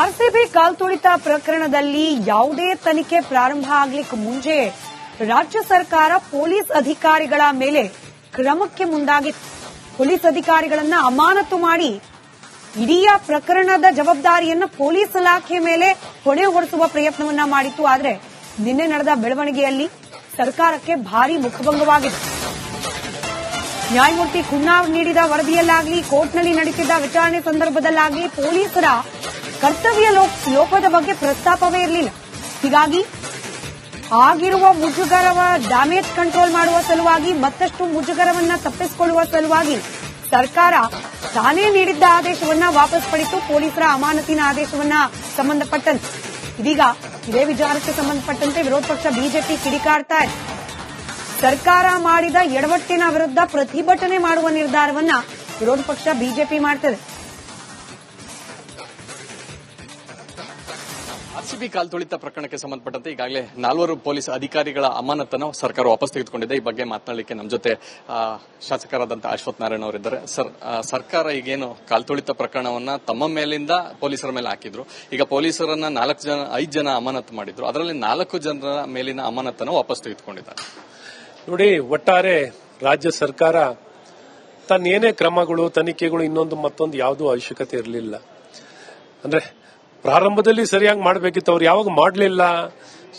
RCB ಕಾಲ್ತುಳಿತ ಪ್ರಕರಣದಲ್ಲಿ ಯಾವುದೇ ತನಿಖೆ ಪ್ರಾರಂಭ ಆಗಲಿಕ್ಕೆ ಮುಂಚೆ ರಾಜ್ಯ ಸರ್ಕಾರ ಪೊಲೀಸ್ ಅಧಿಕಾರಿಗಳ ಮೇಲೆ ಕ್ರಮಕ್ಕೆ ಮುಂದಾಗಿತ್ತು. ಪೊಲೀಸ್ ಅಧಿಕಾರಿಗಳನ್ನ ಅಮಾನತು ಮಾಡಿ ಇಡೀ ಪ್ರಕರಣದ ಜವಾಬ್ದಾರಿಯನ್ನು ಪೊಲೀಸ್ ಇಲಾಖೆ ಮೇಲೆ ಹೊಣೆ ಹೊರಿಸುವ ಪ್ರಯತ್ನವನ್ನ ಮಾಡಿತ್ತು. ಆದರೆ ನಿನ್ನೆ ನಡೆದ ಬೆಳವಣಿಗೆಯಲ್ಲಿ ಸರ್ಕಾರಕ್ಕೆ ಭಾರೀ ಮುಖಭಂಗವಾಗಿದೆ. ನ್ಯಾಯಮೂರ್ತಿ ಖುನ್ನಾರ್ ನೀಡಿದ ವರದಿಯಲ್ಲಾಗಲಿ, ಕೋರ್ಟ್ನಲ್ಲಿ ನಡೆಸಿದ ವಿಚಾರಣೆ ಸಂದರ್ಭದಲ್ಲಾಗಲಿ ಪೊಲೀಸರ ಕರ್ತವ್ಯ ಲೋಪದ ಬಗ್ಗೆ ಪ್ರಸ್ತಾಪವೇ ಇರಲಿಲ್ಲ. ಹೀಗಾಗಿ ಆಗಿರುವ ಮುಜುಗರವ ಡ್ಯಾಮೇಜ್ ಕಂಟ್ರೋಲ್ ಮಾಡುವ ಸಲುವಾಗಿ, ಮತ್ತಷ್ಟು ಮುಜುಗರವನ್ನ ತಪ್ಪಿಸಿಕೊಳ್ಳುವ ಸಲುವಾಗಿ ಸರ್ಕಾರ ತಾನೇ ನೀಡಿದ್ದ ಆದೇಶವನ್ನ ವಾಪಸ್ ಪಡೆದು ಪೊಲೀಸರ ಅಮಾನತಿನ ಆದೇಶವನ್ನ ಸಂಬಂಧಪಟ್ಟಂತೆ ಇದೀಗ ಇದೇ ವಿಚಾರಕ್ಕೆ ಸಂಬಂಧಪಟ್ಟಂತೆ ವಿರೋಧ ಪಕ್ಷ ಬಿಜೆಪಿ ಕಿಡಿಕಾರ್ತಾ ಇದೆ. ಸರ್ಕಾರ ಮಾಡಿದ ಎಡವಟ್ಟಿನ ವಿರುದ್ಧ ಪ್ರತಿಭಟನೆ ಮಾಡುವ ನಿರ್ಧಾರವನ್ನ ವಿರೋಧ ಪಕ್ಷ ಬಿಜೆಪಿ ಮಾಡ್ತದೆ. ಆರ್ಸಿಬಿ ಕಾಲ್ತುಳಿತ ಪ್ರಕರಣಕ್ಕೆ ಸಂಬಂಧಪಟ್ಟಂತೆ ಈಗಾಗಲೇ 4 ಪೊಲೀಸ್ ಅಧಿಕಾರಿಗಳ ಅಮಾನತನ್ನು ಸರ್ಕಾರ ವಾಪಸ್ ತೆಗೆದುಕೊಂಡಿದೆ. ಈ ಬಗ್ಗೆ ಮಾತನಾಡಲಿಕ್ಕೆ ನಮ್ಮ ಜೊತೆ ಶಾಸಕರಾದಂತಹ ಅಶ್ವಥ್ ನಾರಾಯಣ ಅವರಿದ್ದಾರೆ. ಸರ್ಕಾರ ಈಗೇನು ಕಾಲ್ತುಳಿತ ಪ್ರಕರಣವನ್ನ ತಮ್ಮ ಮೇಲಿಂದ ಪೊಲೀಸರ ಮೇಲೆ ಹಾಕಿದ್ರು, ಈಗ ಪೊಲೀಸರನ್ನ 5 ಜನ ಅಮಾನತು ಮಾಡಿದ್ರು, ಅದರಲ್ಲಿ 4 ಜನರ ಮೇಲಿನ ಅಮಾನತನ್ನು ವಾಪಸ್ ತೆಗೆದುಕೊಂಡಿದ್ದಾರೆ. ನೋಡಿ, ಒಟ್ಟಾರೆ ರಾಜ್ಯ ಸರ್ಕಾರ ತನ್ನೇನೇ ಕ್ರಮಗಳು, ತನಿಖೆಗಳು, ಇನ್ನೊಂದು ಮತ್ತೊಂದು ಯಾವುದೂ ಅವಶ್ಯಕತೆ ಇರಲಿಲ್ಲ. ಅಂದ್ರೆ ಪ್ರಾರಂಭದಲ್ಲಿ ಸರಿಯಾಗಿ ಮಾಡಬೇಕಿತ್ತು, ಅವ್ರು ಯಾವಾಗ ಮಾಡಲಿಲ್ಲ,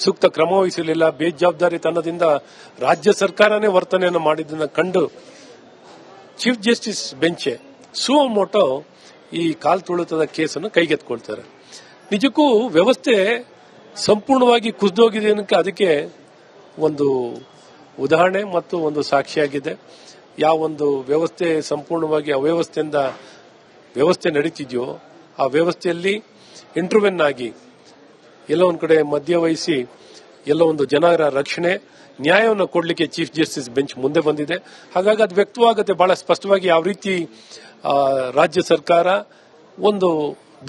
ಸೂಕ್ತ ಕ್ರಮ ವಹಿಸಲಿಲ್ಲ, ಬೇಜವಾಬ್ದಾರಿತನದಿಂದ ರಾಜ್ಯ ಸರ್ಕಾರನೇ ವರ್ತನೆಯನ್ನು ಮಾಡಿದ್ದನ್ನು ಕಂಡು ಚೀಫ್ ಜಸ್ಟಿಸ್ ಬೆಂಚ್ ಸುವೋ ಮೋಟೋ ಈ ಕಾಲ್ತುಳಿತದ ಕೇಸನ್ನು ಕೈಗೆತ್ತಿಕೊಳ್ತಾರೆ. ನಿಜಕ್ಕೂ ವ್ಯವಸ್ಥೆ ಸಂಪೂರ್ಣವಾಗಿ ಕುಸಿದೋಗಿದೆ ಅನ್ನೋಕೆ ಅದಕ್ಕೆ ಒಂದು ಉದಾಹರಣೆ ಮತ್ತು ಒಂದು ಸಾಕ್ಷಿಯಾಗಿದೆ. ಯಾವೊಂದು ವ್ಯವಸ್ಥೆ ಸಂಪೂರ್ಣವಾಗಿ ಅವ್ಯವಸ್ಥೆಯಿಂದ ವ್ಯವಸ್ಥೆ ನಡೀತಿದೆಯೋ ಆ ವ್ಯವಸ್ಥೆಯಲ್ಲಿ ಇಂಟರ್ವೆನ್ ಆಗಿ ಎಲ್ಲೋ ಒಂದು ಕಡೆ ಮಧ್ಯ ವಹಿಸಿ ಎಲ್ಲೋ ಒಂದು ಜನರ ರಕ್ಷಣೆ, ನ್ಯಾಯವನ್ನು ಕೊಡಲಿಕ್ಕೆ ಚೀಫ್ ಜಸ್ಟಿಸ್ ಬೆಂಚ್ ಮುಂದೆ ಬಂದಿದೆ. ಹಾಗಾಗಿ ಅದು ವ್ಯಕ್ತವಾಗುತ್ತೆ ಬಹಳ ಸ್ಪಷ್ಟವಾಗಿ ಯಾವ ರೀತಿ ರಾಜ್ಯ ಸರ್ಕಾರ ಒಂದು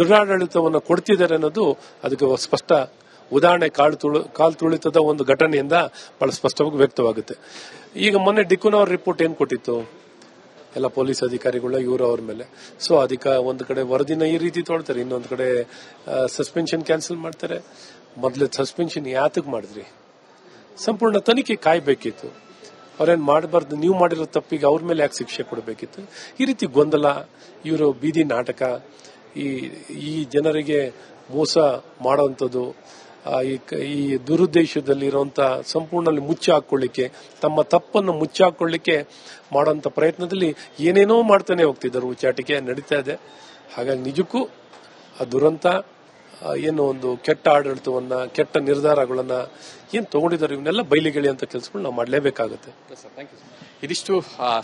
ದೃಢಾಡಳಿತವನ್ನು ಕೊಡ್ತಿದ್ದಾರೆ ಅನ್ನೋದು ಅದಕ್ಕೆ ಸ್ಪಷ್ಟ ಉದಾಹರಣೆ. ಕಾಲ್ತುಳಿತದ ಒಂದು ಘಟನೆಯಿಂದ ಬಹಳ ಸ್ಪಷ್ಟವಾಗಿ ವ್ಯಕ್ತವಾಗುತ್ತೆ. ಈಗ ಮೊನ್ನೆ ಡಿಕುನವರ್ ರಿಪೋರ್ಟ್ ಏನ್ ಕೊಟ್ಟಿತ್ತು ಎಲ್ಲ ಪೊಲೀಸ್ ಅಧಿಕಾರಿಗಳ ಇವರು ಅವ್ರ ಮೇಲೆ. ಸೊ ಒಂದು ಕಡೆ ವರದಿನ ಈ ರೀತಿ ತೊಳ್ತಾರೆ, ಇನ್ನೊಂದು ಕಡೆ ಸಸ್ಪೆನ್ಷನ್ ಕ್ಯಾನ್ಸಲ್ ಮಾಡ್ತಾರೆ. ಮೊದಲೇ ಸಸ್ಪೆನ್ಷನ್ ಯಾತಕ್ ಮಾಡಿದ್ರಿ? ಸಂಪೂರ್ಣ ತನಿಖೆ ಕಾಯ್ಬೇಕಿತ್ತು. ಅವ್ರೇನ್ ಮಾಡಬಾರ್ದು, ನೀವು ಮಾಡಿರೋ ತಪ್ಪಿಗೆ ಅವ್ರ ಮೇಲೆ ಯಾಕೆ ಶಿಕ್ಷೆ ಕೊಡಬೇಕಿತ್ತು? ಈ ರೀತಿ ಗೊಂದಲ, ಇವರು ಬೀದಿ ನಾಟಕ, ಈ ಜನರಿಗೆ ಮೋಸ ಮಾಡುವಂಥದ್ದು, ಈ ದುರುದ್ದೇಶದಲ್ಲಿರುವಂತಹ ಸಂಪೂರ್ಣ ಮುಚ್ಚಿ ಹಾಕೊಳ್ಳಿಕ್ಕೆ, ತಮ್ಮ ತಪ್ಪನ್ನು ಮುಚ್ಚಿ ಹಾಕೊಳ್ಳಿಕ್ಕೆ ಮಾಡುವಂತ ಪ್ರಯತ್ನದಲ್ಲಿ ಏನೇನೋ ಮಾಡ್ತಾನೆ ಹೋಗ್ತಿದ್ದಾರೆ. ಉಚ್ಚಾಟಿಕೆ ನಡೀತಾ ಇದೆ. ಹಾಗಾಗಿ ನಿಜಕ್ಕೂ ಆ ದುರಂತ ಏನು ಒಂದು ಕೆಟ್ಟ ಆಡಳಿತವನ್ನ, ಕೆಟ್ಟ ನಿರ್ಧಾರಗಳನ್ನ ಏನ್ ತಗೊಂಡಿದ್ದಾರೆ, ಇವನ್ನೆಲ್ಲ ಬಯಲಿಗೆಳಿ ಅಂತ ಕೆಲಸಗಳು ನಾವು ಮಾಡಲೇಬೇಕಾಗುತ್ತೆ. ಇದಿಷ್ಟು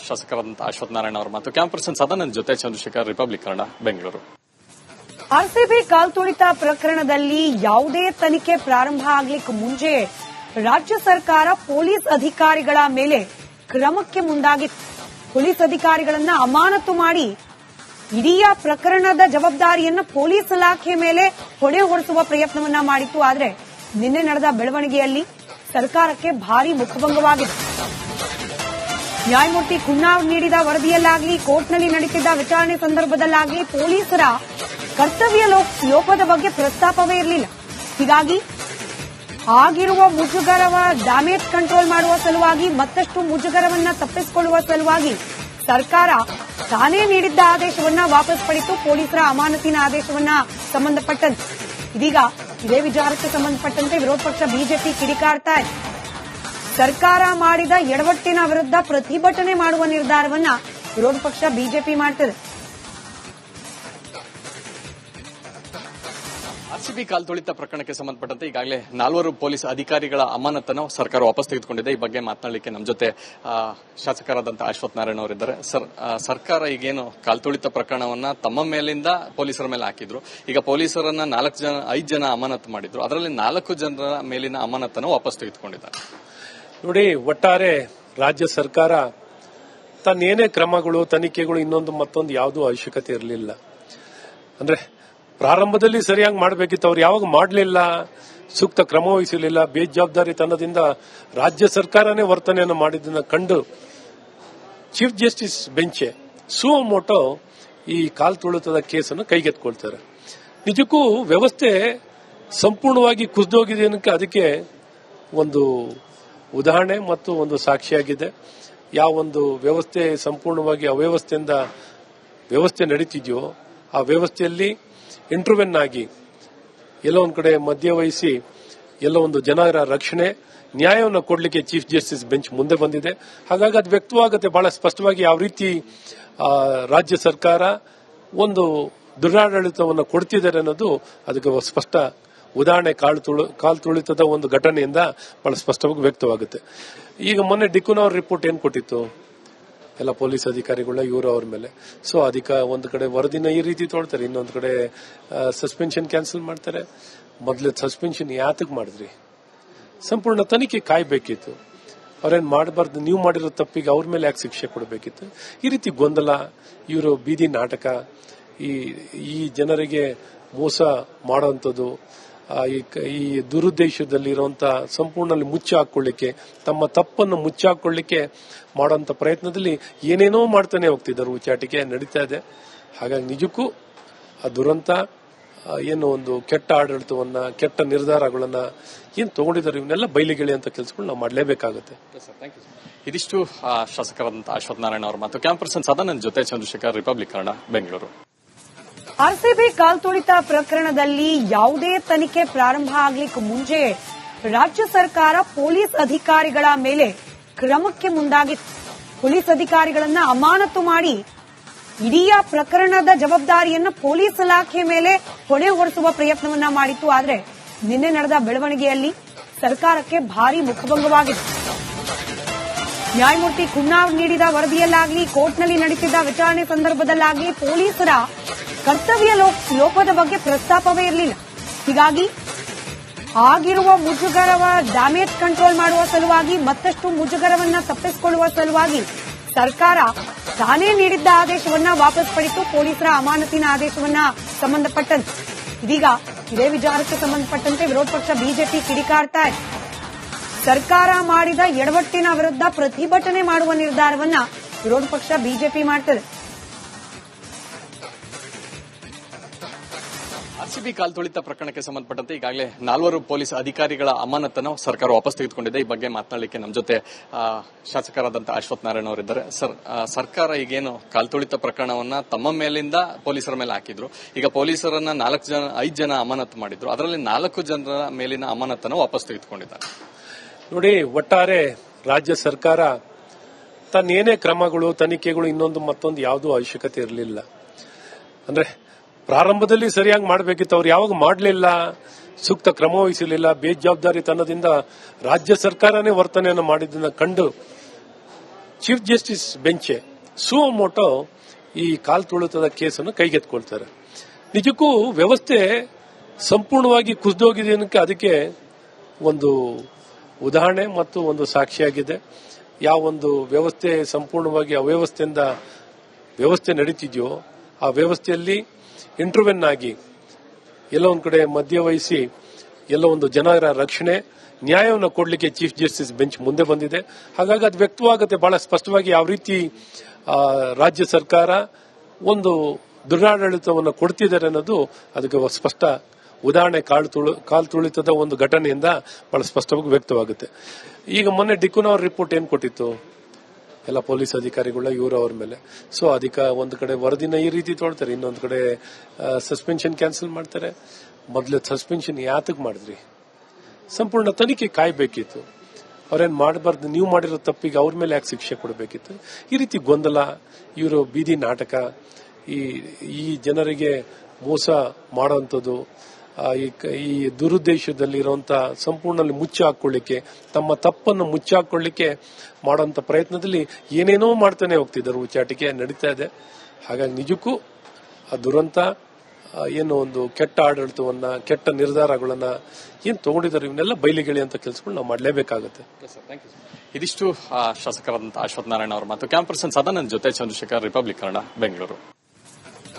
ಶಾಸಕರಾದಂತಹ ಅಶ್ವಥ್ ನಾರಾಯಣ ಅವರ ಮಾತು. ಕ್ಯಾಮರಾ ಪರ್ಸನ್ ಸದಾನಂದ್ ಜೊತೆ ಚಂದ್ರಶೇಖರ್, ರಿಪಬ್ಲಿಕ್ ಕನ್ನಡ, ಬೆಂಗಳೂರು. ಆರ್ಸಿಬಿ ಕಾಲ್ತುಳಿತ ಪ್ರಕರಣದಲ್ಲಿ ಯಾವುದೇ ತನಿಖೆ ಪ್ರಾರಂಭ ಆಗಲಿಕ್ಕೆ ಮುಂಚೆ ರಾಜ್ಯ ಸರ್ಕಾರ ಪೊಲೀಸ್ ಅಧಿಕಾರಿಗಳ ಮೇಲೆ ಕ್ರಮಕ್ಕೆ ಮುಂದಾಗಿತ್ತು. ಪೊಲೀಸ್ ಅಧಿಕಾರಿಗಳನ್ನ ಅಮಾನತು ಮಾಡಿ ಇಡೀ ಪ್ರಕರಣದ ಜವಾಬ್ದಾರಿಯನ್ನು ಪೊಲೀಸ್ ಇಲಾಖೆ ಮೇಲೆ ಹೊಣೆ ಹೊರಿಸುವ ಪ್ರಯತ್ನವನ್ನ ಮಾಡಿತ್ತು. ಆದರೆ ನಿನ್ನೆ ನಡೆದ ಬೆಳವಣಿಗೆಯಲ್ಲಿ ಸರ್ಕಾರಕ್ಕೆ ಭಾರೀ ಮುಖಭಂಗವಾಗಿದೆ. ನ್ಯಾಯಮೂರ್ತಿ ಖುನ್ನಾರ್ ನೀಡಿದ ವರದಿಯಲ್ಲಾಗಲಿ, ಕೋರ್ಟ್ನಲ್ಲಿ ನಡೆಸಿದ ವಿಚಾರಣೆ ಸಂದರ್ಭದಲ್ಲಾಗಲಿ ಪೊಲೀಸರ ಕರ್ತವ್ಯ ಲೋಪದ ಬಗ್ಗೆ ಪ್ರಸ್ತಾಪವೇ ಇರಲಿಲ್ಲ. ಹೀಗಾಗಿ ಆಗಿರುವ ಮುಜುಗರವ ಡ್ಯಾಮೇಜ್ ಕಂಟ್ರೋಲ್ ಮಾಡುವ ಸಲುವಾಗಿ, ಮತ್ತಷ್ಟು ಮುಜುಗರವನ್ನ ತಪ್ಪಿಸಿಕೊಳ್ಳುವ ಸಲುವಾಗಿ ಸರ್ಕಾರ ತಾನೇ ನೀಡಿದ್ದ ಆದೇಶವನ್ನ ವಾಪಸ್ ಪಡೆದು ಪೊಲೀಸರ ಅಮಾನತಿನ ಆದೇಶವನ್ನ ಸಂಬಂಧಪಟ್ಟಂತೆ ಇದೀಗ ಇದೇ ವಿಚಾರಕ್ಕೆ ಸಂಬಂಧಪಟ್ಟಂತೆ ವಿರೋಧ ಪಕ್ಷ ಬಿಜೆಪಿ ಕಿಡಿಕಾರ್ತಾ ಇದೆ. ಸರ್ಕಾರ ಮಾಡಿದ ಎಡವಟ್ಟಿನ ವಿರುದ್ಧ ಪ್ರತಿಭಟನೆ ಮಾಡುವ ನಿರ್ಧಾರವನ್ನ ವಿರೋಧ ಪಕ್ಷ ಬಿಜೆಪಿ ಮಾಡ್ತದೆ. ಆರ್ಸಿಬಿ ಕಾಲ್ತುಳಿತ ಪ್ರಕರಣಕ್ಕೆ ಸಂಬಂಧಪಟ್ಟಂತೆ ಈಗಾಗಲೇ 4 ಪೊಲೀಸ್ ಅಧಿಕಾರಿಗಳ ಅಮಾನತನ್ನು ಸರ್ಕಾರ ವಾಪಸ್ ತೆಗೆದುಕೊಂಡಿದೆ. ಈ ಬಗ್ಗೆ ಮಾತನಾಡಲಿಕ್ಕೆ ನಮ್ಮ ಜೊತೆ ಶಾಸಕರಾದಂತಹ ಅಶ್ವಥ್ ನಾರಾಯಣ ಅವರಿದ್ದಾರೆ. ಸರ್ಕಾರ ಈಗೇನು ಕಾಲ್ತುಳಿತ ಪ್ರಕರಣವನ್ನ ತಮ್ಮ ಮೇಲಿಂದ ಪೊಲೀಸರ ಮೇಲೆ ಹಾಕಿದ್ರು, ಈಗ ಪೊಲೀಸರನ್ನ 5 ಜನ ಅಮಾನತು ಮಾಡಿದ್ರು, ಅದರಲ್ಲಿ 4 ಜನರ ಮೇಲಿನ ಅಮಾನತನ್ನು ವಾಪಸ್ ತೆಗೆದುಕೊಂಡಿದ್ದಾರೆ. ನೋಡಿ, ಒಟ್ಟಾರೆ ರಾಜ್ಯ ಸರ್ಕಾರ ತನ್ನೇನೇ ಕ್ರಮಗಳು, ತನಿಖೆಗಳು, ಇನ್ನೊಂದು ಮತ್ತೊಂದು ಯಾವುದೂ ಅವಶ್ಯಕತೆ ಇರಲಿಲ್ಲ. ಅಂದ್ರೆ ಪ್ರಾರಂಭದಲ್ಲಿ ಸರಿಯಾಗಿ ಮಾಡಬೇಕಿತ್ತು, ಅವ್ರು ಯಾವಾಗ ಮಾಡಲಿಲ್ಲ, ಸೂಕ್ತ ಕ್ರಮ ವಹಿಸಲಿಲ್ಲ, ಬೇಜವಾಬ್ದಾರಿತನದಿಂದ ರಾಜ್ಯ ಸರ್ಕಾರನೇ ವರ್ತನೆಯನ್ನು ಮಾಡಿದ್ದನ್ನು ಕಂಡು ಚೀಫ್ ಜಸ್ಟಿಸ್ ಬೆಂಚ್ ಸುವೋ ಮೋಟೋ ಈ ಕಾಲ್ತುಳಿತದ ಕೇಸನ್ನು ಕೈಗೆತ್ತಿಕೊಳ್ತಾರೆ. ನಿಜಕ್ಕೂ ವ್ಯವಸ್ಥೆ ಸಂಪೂರ್ಣವಾಗಿ ಕುಸಿದೋಗಿದೆ ಅನ್ನಕ್ಕೆ ಅದಕ್ಕೆ ಒಂದು ಉದಾಹರಣೆ ಮತ್ತು ಒಂದು ಸಾಕ್ಷಿಯಾಗಿದೆ. ಯಾವ ಒಂದು ವ್ಯವಸ್ಥೆ ಸಂಪೂರ್ಣವಾಗಿ ಅವ್ಯವಸ್ಥೆಯಿಂದ ವ್ಯವಸ್ಥೆ ನಡೀತಿದೆಯೋ ಆ ವ್ಯವಸ್ಥೆಯಲ್ಲಿ ಇಂಟರ್ವೆನ್ ಆಗಿ ಎಲ್ಲೋ ಒಂದು ಕಡೆ ಮಧ್ಯ ವಹಿಸಿ ಎಲ್ಲೋ ಒಂದು ಜನರ ರಕ್ಷಣೆ ನ್ಯಾಯವನ್ನು ಕೊಡಲಿಕ್ಕೆ ಚೀಫ್ ಜಸ್ಟಿಸ್ ಬೆಂಚ್ ಮುಂದೆ ಬಂದಿದೆ. ಹಾಗಾಗಿ ಅದು ವ್ಯಕ್ತವಾಗುತ್ತೆ ಬಹಳ ಸ್ಪಷ್ಟವಾಗಿ ಯಾವ ರೀತಿ ರಾಜ್ಯ ಸರ್ಕಾರ ಒಂದು ದುರಾಡಳಿತವನ್ನು ಕೊಡ್ತಿದ್ದಾರೆ ಅನ್ನೋದು ಅದಕ್ಕೆ ಸ್ಪಷ್ಟ ಉದಾಹರಣೆ ಕಾಲ್ ತುಳಿತದ ಒಂದು ಘಟನೆಯಿಂದ ಬಹಳ ಸ್ಪಷ್ಟವಾಗಿ ವ್ಯಕ್ತವಾಗುತ್ತೆ. ಈಗ ಮೊನ್ನೆ ಡಿಕುನವರ್ ರಿಪೋರ್ಟ್ ಏನ್ ಕೊಟ್ಟಿತ್ತು ಎಲ್ಲ ಪೊಲೀಸ್ ಅಧಿಕಾರಿಗಳ ಇವರು ಅವ್ರ ಮೇಲೆ. ಸೊ ಒಂದು ಕಡೆ ವರದಿನ ಈ ರೀತಿ ತೊಳ್ತಾರೆ, ಇನ್ನೊಂದು ಕಡೆ ಸಸ್ಪೆನ್ಷನ್ ಕ್ಯಾನ್ಸಲ್ ಮಾಡ್ತಾರೆ. ಮೊದಲೇ ಸಸ್ಪೆನ್ಷನ್ ಯಾತಕ್ ಮಾಡಿದ್ರಿ? ಸಂಪೂರ್ಣ ತನಿಖೆ ಕಾಯ್ಬೇಕಿತ್ತು. ಅವ್ರೇನ್ ಮಾಡಬಾರ್ದು, ನೀವು ಮಾಡಿರೋ ತಪ್ಪಿಗೆ ಅವ್ರ ಮೇಲೆ ಯಾಕೆ ಶಿಕ್ಷೆ ಕೊಡಬೇಕಿತ್ತು? ಈ ರೀತಿ ಗೊಂದಲ, ಇವರು ಬೀದಿ ನಾಟಕ, ಈ ಜನರಿಗೆ ಮೋಸ ಮಾಡುವಂಥದ್ದು, ಈ ದುರುದ್ದೇಶದಲ್ಲಿರುವಂತಹ ಸಂಪೂರ್ಣ ಮುಚ್ಚಿ ಹಾಕೊಳ್ಳಿಕ್ಕೆ, ತಮ್ಮ ತಪ್ಪನ್ನು ಮುಚ್ಚಿ ಹಾಕೊಳ್ಳಿಕ್ಕೆ ಮಾಡುವಂತ ಪ್ರಯತ್ನದಲ್ಲಿ ಏನೇನೋ ಮಾಡ್ತಾನೆ ಹೋಗ್ತಿದ್ದಾರೆ. ಉಚ್ಚಾಟಿಕೆ ನಡೀತಾ ಇದೆ. ಹಾಗಾಗಿ ನಿಜಕ್ಕೂ ಆ ದುರಂತ ಏನು ಒಂದು ಕೆಟ್ಟ ಆಡಳಿತವನ್ನ, ಕೆಟ್ಟ ನಿರ್ಧಾರಗಳನ್ನ ಏನ್ ತಗೊಂಡಿದ್ದಾರೆ ಇವನ್ನೆಲ್ಲ ಬಯಲಿಗೆಳೆ ಅಂತ ಕೆಲಸಗಳು ನಾವು ಮಾಡಲೇಬೇಕಾಗುತ್ತೆ. ಇದಿಷ್ಟು ಶಾಸಕರಾದಂತಹ ಅಶ್ವಥ್ ನಾರಾಯಣ ಅವರ ಮಾತು. ಕ್ಯಾಮರಾ ಪರ್ಸನ್ ಸದಾನಂದ್ ಜೊತೆ ಚಂದ್ರಶೇಖರ್, ರಿಪಬ್ಲಿಕ್ ಕನ್ನಡ, ಬೆಂಗಳೂರು. ಆರ್ಸಿಬಿ ಕಾಲ್ತುಳಿತ ಪ್ರಕರಣದಲ್ಲಿ ಯಾವುದೇ ತನಿಖೆ ಪ್ರಾರಂಭ ಆಗ್ಲಿಕ್ಕೆ ಮುಂಚೆ ರಾಜ್ಯ ಸರ್ಕಾರ ಪೊಲೀಸ್ ಅಧಿಕಾರಿಗಳ ಮೇಲೆ ಕ್ರಮಕ್ಕೆ ಮುಂದಾಗಿತ್ತು. ಪೊಲೀಸ್ ಅಧಿಕಾರಿಗಳನ್ನ ಅಮಾನತು ಮಾಡಿ ಇಡೀ ಪ್ರಕರಣದ ಜವಾಬ್ದಾರಿಯನ್ನು ಪೊಲೀಸ್ ಇಲಾಖೆ ಮೇಲೆ ಹೊಣೆ ಹೊರಿಸುವ ಪ್ರಯತ್ನವನ್ನ ಮಾಡಿತ್ತು. ಆದರೆ ನಿನ್ನೆ ನಡೆದ ಬೆಳವಣಿಗೆಯಲ್ಲಿ ಸರ್ಕಾರಕ್ಕೆ ಭಾರಿ ಮುಖಭಂಗವಾಗಿದೆ. ನ್ಯಾಯಮೂರ್ತಿ ಖುನ್ನಾರ್ ನೀಡಿದ ವರದಿಯಲ್ಲಾಗಲಿ, ಕೋರ್ಟ್ನಲ್ಲಿ ನಡೆಸಿದ್ದ ವಿಚಾರಣೆ ಸಂದರ್ಭದಲ್ಲಾಗಲಿ ಪೊಲೀಸರ ಕರ್ತವ್ಯ ಲೋಪದ ಬಗ್ಗೆ ಪ್ರಸ್ತಾಪವೇ ಇರಲಿಲ್ಲ. ಹೀಗಾಗಿ ಆಗಿರುವ ಮುಜುಗರವ ಡ್ಯಾಮೇಜ್ ಕಂಟ್ರೋಲ್ ಮಾಡುವ ಸಲುವಾಗಿ, ಮತ್ತಷ್ಟು ಮುಜುಗರವನ್ನ ತಪ್ಪಿಸಿಕೊಳ್ಳುವ ಸಲುವಾಗಿ ಸರ್ಕಾರ ತಾನೇ ನೀಡಿದ್ದ ಆದೇಶವನ್ನ ವಾಪಸ್ ಪಡೆದು ಪೊಲೀಸರ ಅಮಾನತಿನ ಆದೇಶವನ್ನ ಸಂಬಂಧಪಟ್ಟಂತೆ ಇದೀಗ ಇದೇ ವಿಚಾರಕ್ಕೆ ಸಂಬಂಧಪಟ್ಟಂತೆ ವಿರೋಧ ಪಕ್ಷ ಬಿಜೆಪಿ ಕಿಡಿಕಾರ್ತಾ ಇದೆ. ಸರ್ಕಾರ ಮಾಡಿದ ಎಡವಟ್ಟಿನ ವಿರುದ್ಧ ಪ್ರತಿಭಟನೆ ಮಾಡುವ ನಿರ್ಧಾರವನ್ನ ವಿರೋಧ ಪಕ್ಷ ಬಿಜೆಪಿ ಮಾಡ್ತದೆ. ಆರ್ಸಿಬಿ ಕಾಲ್ತುಳಿತ ಪ್ರಕರಣಕ್ಕೆ ಸಂಬಂಧಪಟ್ಟಂತೆ ಈಗಾಗಲೇ 4 ಪೊಲೀಸ್ ಅಧಿಕಾರಿಗಳ ಅಮಾನತನ್ನು ಸರ್ಕಾರ ವಾಪಸ್ ತೆಗೆದುಕೊಂಡಿದೆ. ಈ ಬಗ್ಗೆ ಮಾತನಾಡಲಿಕ್ಕೆ ನಮ್ಮ ಜೊತೆ ಶಾಸಕರಾದಂತಹ ಅಶ್ವಥ್ ನಾರಾಯಣ ಅವರಿದ್ದಾರೆ. ಸರ್, ಸರ್ಕಾರ ಈಗೇನು ಕಾಲ್ತುಳಿತ ಪ್ರಕರಣವನ್ನ ತಮ್ಮ ಮೇಲಿಂದ ಪೊಲೀಸರ ಮೇಲೆ ಹಾಕಿದ್ರು, ಈಗ ಪೊಲೀಸರನ್ನ 5 ಜನ ಅಮಾನತು ಮಾಡಿದ್ರು, ಅದರಲ್ಲಿ 4 ಜನರ ಮೇಲಿನ ಅಮಾನತನ್ನು ವಾಪಸ್ ತೆಗೆದುಕೊಂಡಿದ್ದಾರೆ. ನೋಡಿ, ಒಟ್ಟಾರೆ ರಾಜ್ಯ ಸರ್ಕಾರ ತನ್ನೇನೇ ಕ್ರಮಗಳು, ತನಿಖೆಗಳು, ಇನ್ನೊಂದು ಮತ್ತೊಂದು ಯಾವುದೂ ಅವಶ್ಯಕತೆ ಇರಲಿಲ್ಲ. ಅಂದ್ರೆ ಪ್ರಾರಂಭದಲ್ಲಿ ಸರಿಯಾಗಿ ಮಾಡಬೇಕಿತ್ತು, ಅವ್ರು ಯಾವಾಗ ಮಾಡಲಿಲ್ಲ, ಸೂಕ್ತ ಕ್ರಮ ವಹಿಸಲಿಲ್ಲ, ಬೇಜವಾಬ್ದಾರಿತನದಿಂದ ರಾಜ್ಯ ಸರ್ಕಾರನೇ ವರ್ತನೆಯನ್ನು ಮಾಡಿದ್ದನ್ನ ಕಂಡು ಚೀಫ್ ಜಸ್ಟಿಸ್ ಬೆಂಚ್ ಸುಮೋಟೋ ಈ ಕಾಲ್ತುಳಿತದ ಕೇಸನ್ನು ಕೈಗೆತ್ತಿಕೊಳ್ತಾರೆ. ನಿಜಕ್ಕೂ ವ್ಯವಸ್ಥೆ ಸಂಪೂರ್ಣವಾಗಿ ಕುಸಿದೋಗಿದೆ ಅನ್ನಕ್ಕೆ ಅದಕ್ಕೆ ಒಂದು ಉದಾಹರಣೆ ಮತ್ತು ಒಂದು ಸಾಕ್ಷಿಯಾಗಿದೆ. ಯಾವ ಒಂದು ವ್ಯವಸ್ಥೆ ಸಂಪೂರ್ಣವಾಗಿ ಅವ್ಯವಸ್ಥೆಯಿಂದ ವ್ಯವಸ್ಥೆ ನಡೀತಿದೆಯೋ ಆ ವ್ಯವಸ್ಥೆಯಲ್ಲಿ ಇಂಟರ್ವೆನ್ ಆಗಿ ಎಲ್ಲೋ ಒಂದು ಕಡೆ ಮಧ್ಯ ವಹಿಸಿ ಎಲ್ಲೋ ಒಂದು ಜನರ ರಕ್ಷಣೆ ನ್ಯಾಯವನ್ನು ಕೊಡಲಿಕ್ಕೆ ಚೀಫ್ ಜಸ್ಟಿಸ್ ಬೆಂಚ್ ಮುಂದೆ ಬಂದಿದೆ. ಹಾಗಾಗಿ ಅದು ವ್ಯಕ್ತವಾಗುತ್ತೆ ಬಹಳ ಸ್ಪಷ್ಟವಾಗಿ ಯಾವ ರೀತಿ ರಾಜ್ಯ ಸರ್ಕಾರ ಒಂದು ದುರಾಡಳಿತವನ್ನು ಕೊಡ್ತಿದ್ದಾರೆ ಅನ್ನೋದು ಅದಕ್ಕೆ ಸ್ಪಷ್ಟ ಉದಾಹರಣೆ ಕಾಲ್ ತುಳಿತದ ಒಂದು ಘಟನೆಯಿಂದ ಬಹಳ ಸ್ಪಷ್ಟವಾಗಿ ವ್ಯಕ್ತವಾಗುತ್ತೆ. ಈಗ ಮೊನ್ನೆ ಡಿಕುನವರ್ ರಿಪೋರ್ಟ್ ಏನ್ ಕೊಟ್ಟಿತ್ತು ಎಲ್ಲ ಪೊಲೀಸ್ ಅಧಿಕಾರಿಗಳ ಇವರು ಅವ್ರ ಮೇಲೆ. ಸೊ ಒಂದು ಕಡೆ ವರದಿನ ಈ ರೀತಿ ತೊಳ್ತಾರೆ, ಇನ್ನೊಂದು ಕಡೆ ಸಸ್ಪೆನ್ಷನ್ ಕ್ಯಾನ್ಸಲ್ ಮಾಡ್ತಾರೆ. ಮೊದಲೇ ಸಸ್ಪೆನ್ಷನ್ ಯಾತಕ್ ಮಾಡಿದ್ರಿ? ಸಂಪೂರ್ಣ ತನಿಖೆ ಕಾಯ್ಬೇಕಿತ್ತು. ಅವ್ರೇನ್ ಮಾಡಬಾರ್ದು, ನೀವು ಮಾಡಿರೋ ತಪ್ಪಿಗೆ ಅವ್ರ ಮೇಲೆ ಯಾಕೆ ಶಿಕ್ಷೆ ಕೊಡಬೇಕಿತ್ತು? ಈ ರೀತಿ ಗೊಂದಲ, ಇವರು ಬೀದಿ ನಾಟಕ, ಈ ಜನರಿಗೆ ಮೋಸ ಮಾಡುವಂಥದ್ದು, ಈ ದುರುದ್ದೇಶದಲ್ಲಿರುವಂತಹ ಸಂಪೂರ್ಣ ಮುಚ್ಚಿ ಹಾಕೊಳ್ಳಿಕ್ಕೆ, ತಮ್ಮ ತಪ್ಪನ್ನು ಮುಚ್ಚಿ ಹಾಕೊಳ್ಳಿಕ್ಕೆ ಮಾಡುವಂತ ಪ್ರಯತ್ನದಲ್ಲಿ ಏನೇನೋ ಮಾಡ್ತಾನೆ ಹೋಗ್ತಿದ್ದಾರೆ. ಉಚ್ಚಾಟಿಕೆ ನಡೀತಾ ಇದೆ. ಹಾಗಾಗಿ ನಿಜಕ್ಕೂ ಆ ದುರಂತ, ಏನು ಒಂದು ಕೆಟ್ಟ ಆಡಳಿತವನ್ನ, ಕೆಟ್ಟ ನಿರ್ಧಾರಗಳನ್ನ ಏನ್ ತಗೊಂಡಿದ್ದಾರೆ ಇವನ್ನೆಲ್ಲ ಬಯಲಿಗೆಳೆ ಅಂತ ಕೆಲಸಗಳು ನಾವು ಮಾಡಲೇಬೇಕಾಗುತ್ತೆ. ಇದಿಷ್ಟು ಶಾಸಕರಾದಂತಹ ಅಶ್ವಥ್ ನಾರಾಯಣ ಅವರ ಮಾತು. ಕ್ಯಾಮರಾ ಪರ್ಸನ್ ಸದಾನಂದ್ ಜೊತೆ ಚಂದ್ರಶೇಖರ್, ರಿಪಬ್ಲಿಕ್ ಕನ್ನಡ, ಬೆಂಗಳೂರು.